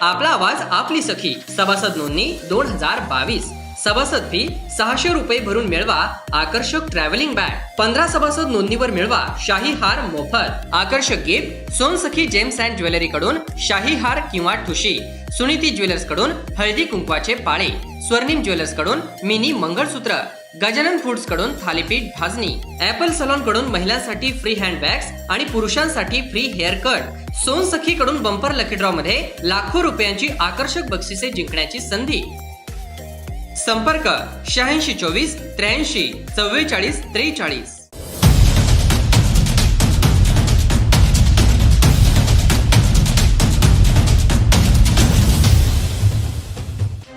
आपला आवाज आपली सखी सभासद नोंदणी 2022। सभासद फी 600 रुपये भरून मिळवा आकर्षक ट्रॅव्हलिंग बॅग। 15 सभासद नोंदणीवर मिळवा शाही हार मोफत। आकर्षक गिफ्ट सोनसखी जेम्स अँड ज्वेलरी कडून शाही हार किंवा ठुशी, सुनीती ज्वेलर्स कडून हळदी कुंकवाचे पाळे, स्वर्णिम ज्वेलर्स कडून मिनी मंगळसूत्र, गजानन फूड्स कडून थालीपीठ भाजणी, ऍपल सलॉन कडून महिलांसाठी फ्री हँड बॅग्स आणि पुरुषांसाठी फ्री हेअर कट। सोनसखी कडून बंपर लकी ड्रॉ मध्ये लाखो रुपयांची आकर्षक बक्षिसे जिंकण्याची संधी। संपर्क 8624 83 44 43।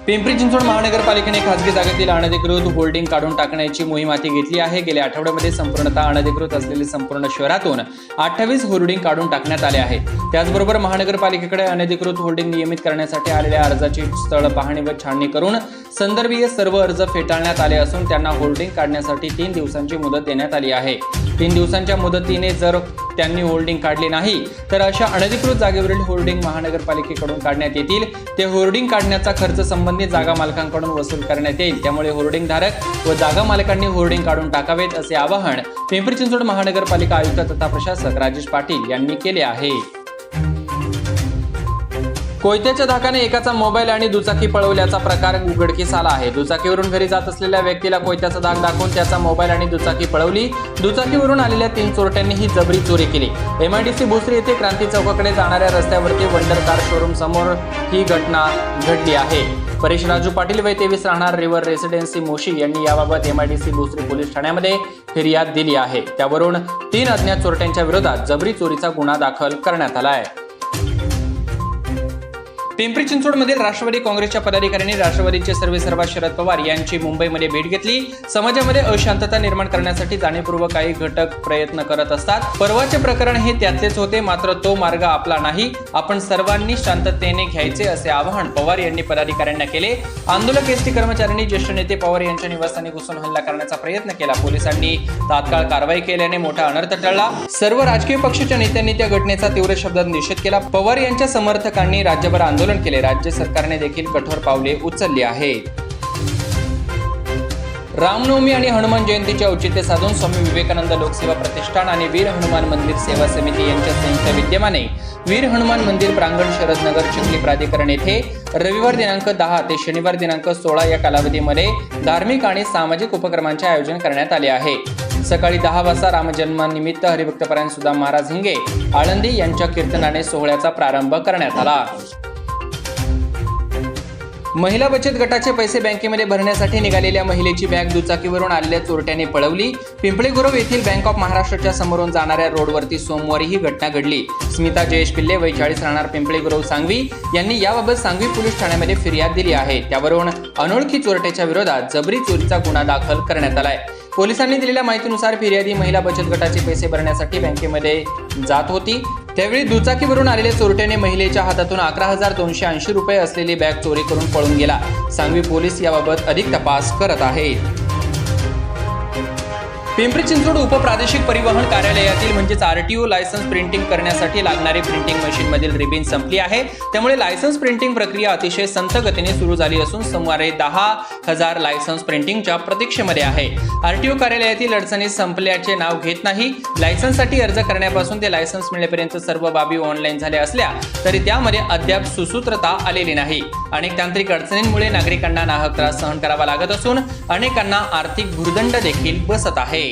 पिंपरी चिंचवड महानगरपालिकेने खासगी जागेतील अनधिकृत होल्डिंग काढून टाकण्याची मोहीम हाती घेतली आहे। गेल्या आठवड्यामध्ये संपूर्णतः अनधिकृत असलेले संपूर्ण शहरातून 28 होर्डिंग काढून टाकण्यात आले आहेत। त्याचबरोबर महानगरपालिकेकडे अनधिकृत होल्डिंग नियमित करण्यासाठी आलेल्या अर्जाची स्थळ पाहणी व छाननी करून संदर्भीय सर्व अर्ज फेटाळण्यात आले असून त्यांना होल्डिंग काढण्यासाठी 3 दिवसांची मुदत देण्यात आली आहे। 3 दिवसांच्या मुदतीने जर त्यांनी होल्डिंग काढली नाही तर अशा अनधिकृत जागेवरील होर्डिंग महानगरपालिकेकडून काढण्यात येतील। ते होर्डिंग काढण्याचा खर्च संबंधित जागा मालकांकडून वसूल करण्यात येईल। त्यामुळे होर्डिंग धारक व जागा मालकांनी होर्डिंग काढून टाकावेत असे आवाहन पिंपरी चिंचवड महानगरपालिका आयुक्त तथा प्रशासक राजेश पाटील यांनी केले आहे। कोयत्याच्या धाकाने एकाचा मोबाईल आणि दुचाकी पळवल्याचा प्रकार उघडकीस आला आहे। दुचाकीवरून घरी जात असलेल्या व्यक्तीला कोयत्याचा धाक दाखवून त्याचा मोबाईल आणि दुचाकी पळवली। दुचाकीवरून आलेल्या 3 चोरट्यांनी ही जबरी चोरी केली। MIDC भोसरी येथे क्रांती चौकाकडे जाणाऱ्या रस्त्यावरती वंडर कार शोरूम समोर ही घटना घडली आहे। परेश राजू पाटील वय 23 राहणार रिव्हर रेसिडेन्सी मोशी यांनी याबाबत MIDC भोसरी पोलीस ठाण्यामध्ये फिर्याद दिली आहे। त्यावरून 3 अज्ञात चोरट्यांच्या विरोधात जबरी चोरीचा गुन्हा दाखल करण्यात आला आहे। पिंपरी चिंचवडमधील राष्ट्रवादी काँग्रेसच्या पदाधिकाऱ्यांनी राष्ट्रवादीचे सर्वेसर्वा शरद पवार यांची मुंबईमध्ये भेट घेतली। समाजामध्ये अशांतता निर्माण करण्यासाठी जाणीवपूर्वक काही घटक प्रयत्न करत असतात। परवाचे प्रकरण हे त्यातलेच होते, मात्र तो मार्ग आपला नाही। आपण सर्वांनी शांततेने घ्यायचे असे आवाहन पवार यांनी पदाधिकाऱ्यांना केले। आंदोलक एसटी कर्मचाऱ्यांनी ज्येष्ठ नेते पवार यांच्या निवासस्थानी घुसून हल्ला करण्याचा प्रयत्न केला। पोलिसांनी तात्काळ कारवाई केल्याने मोठा अनर्थ टळला। सर्व राजकीय पक्षाच्या नेत्यांनी त्या घटनेचा तीव्र शब्दात निषेध केला। पवार यांच्या समर्थकांनी राज्यभर आंदोलन केले। राज्य सरकारने देखील कठोर पावले उचलली आहेत। रामनवमी आणि हनुमान जयंतीचे औचित्य साधून स्वामी विवेकानंद लोकसेवा प्रतिष्ठान आणि वीर हनुमान मंदिर सेवा समिती यांच्या संयुक्त विद्यमाने वीर हनुमान मंदिर प्रांगण शरदनगर चिखली प्राधिकरण येथे रविवार दिनांक 10 ते शनिवार दिनांक 16 या कालावधीमध्ये धार्मिक आणि सामाजिक उपक्रमांचे आयोजन करण्यात आले आहे। सकाळी 10 वाजता रामजन्मानिमित्त हरिभक्तपरायण सुदाम महाराज हिंगे आळंदी यांच्या कीर्तनाने सोहळ्याचा प्रारंभ करण्यात आला। महिला बचत गटाचे पैसे बँकेमध्ये भरण्यासाठी निघालेल्या महिलेची बॅग दुचाकीवरून आलेल्या चोरट्याने पळवली। पिंपळे गुरव येथील बँक ऑफ महाराष्ट्राच्या समोरून जाणाऱ्या रोडवरती सोमवारी ही घटना घडली। स्मिता जयेश पिल्ले वय 40 राहणार पिंपळे गुरव सांगवी यांनी याबाबत सांगवी पोलीस ठाण्यामध्ये फिर्याद दिली आहे। त्यावरून अनोळखी चोरट्याच्या विरोधात जबरी चोरीचा गुन्हा दाखल करण्यात आलाय। पोलिसांनी दिलेल्या माहितीनुसार फिर्यादी महिला बचत गटाचे पैसे भरण्यासाठी बँकेमध्ये जात होती। त्यावेळी दुचाकीवरून आलेल्या चोरट्याने महिलेच्या हातातून 11,280 रुपये असलेली बॅग चोरी करून पळून गेला। सांगवी पोलीस याबाबत अधिक तपास करत आहेत। पिंपरी चिंचवड उपप्रादेशिक परिवहन कार्यालयातील म्हणजेच RTO लायसन्स प्रिंटिंग करण्यासाठी लागणारी प्रिंटिंग मशीन मधील रिबीन संपली आहे। त्यामुळे लायसन्स प्रिंटिंग प्रक्रिया अतिशय संथ गतीने सुरू झाली असून सुमारे 10,000 लायसन्स प्रिंटिंगच्या प्रतीक्षेमध्ये आहे। RTO कार्यालयातील अडचणी संपल्याचे नाव घेत नाही। लायसन्ससाठी अर्ज करण्यापासून ते लायसन्स मिळेपर्यंत सर्व बाबी ऑनलाईन झाल्या असल्या तरी त्यामध्ये अद्याप सुसूत्रता आलेली नाही। अनेक तांत्रिक अडचणींमुळे नागरिकांना नाहक त्रास सहन करावा लागत असून अनेकांना आर्थिक भुर्दंड देखील बसत आहे।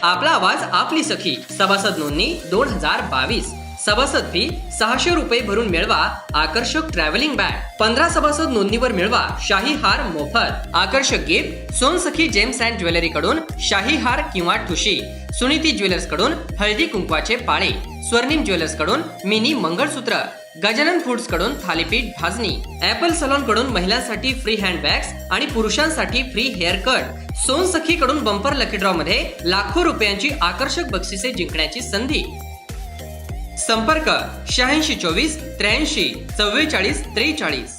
आपला आवाज आपली सखी सभासद नोंदणी 2022। सभासद फी 600 रुपये भरून मिळवा आकर्षक ट्रॅव्हलिंग बॅग। 15 सभासद नोंदणीवर मिळवा शाही हार मोफत। आकर्षक गिफ्ट सोनसखी जेम्स अँड ज्वेलरी कडून शाही हार किंवा ठुशी, सुनीती ज्वेलर्स कडून हळदी कुंकवाचे पाळे, स्वर्णिम ज्वेलर्स कडून मिनी मंगळसूत्र, गजानन फूड्स कडून थालीपीठ भाजणी, ऍपल सलॉन कडून महिलांसाठी फ्री हँड बॅग्स आणि पुरुषांसाठी फ्री हेअर कट। सोनसखी कडून बंपर लकी ड्रॉ मध्ये लाखो रुपयांची आकर्षक बक्षिसे जिंकण्याची संधी। संपर्क 8624 83 44 43।